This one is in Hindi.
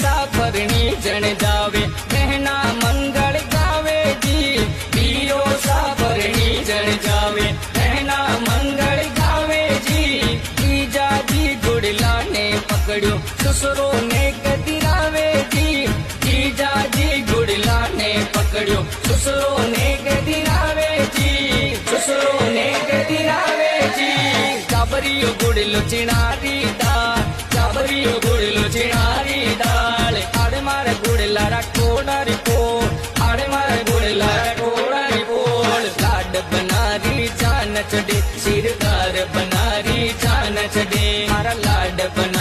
साफरनी जन जावे बहना मंगल गावे जी। दियो साफरनी जन जावे बहना मंगल गावे जी। जीजा जी गुड़ला ने पकड़ो ससुरो ने गदिरावे जी। जीजा जी गुड़ला ने पकड़ो ससुरो ने गदिरावे जी। ससुरो ने गदिरावे जी। चाबरियो गुड़लो चिनारी दाल, चाबरियो गुड़लो चिनारी दाल। आड़े मारे गुड़ला रखोड़ारी पोल, आड़े मारे गुड़ला रखोड़ारी पोल। लाड बनारी जान चढ़े सिरदार बनारी जान चढ़े मारा लाड बना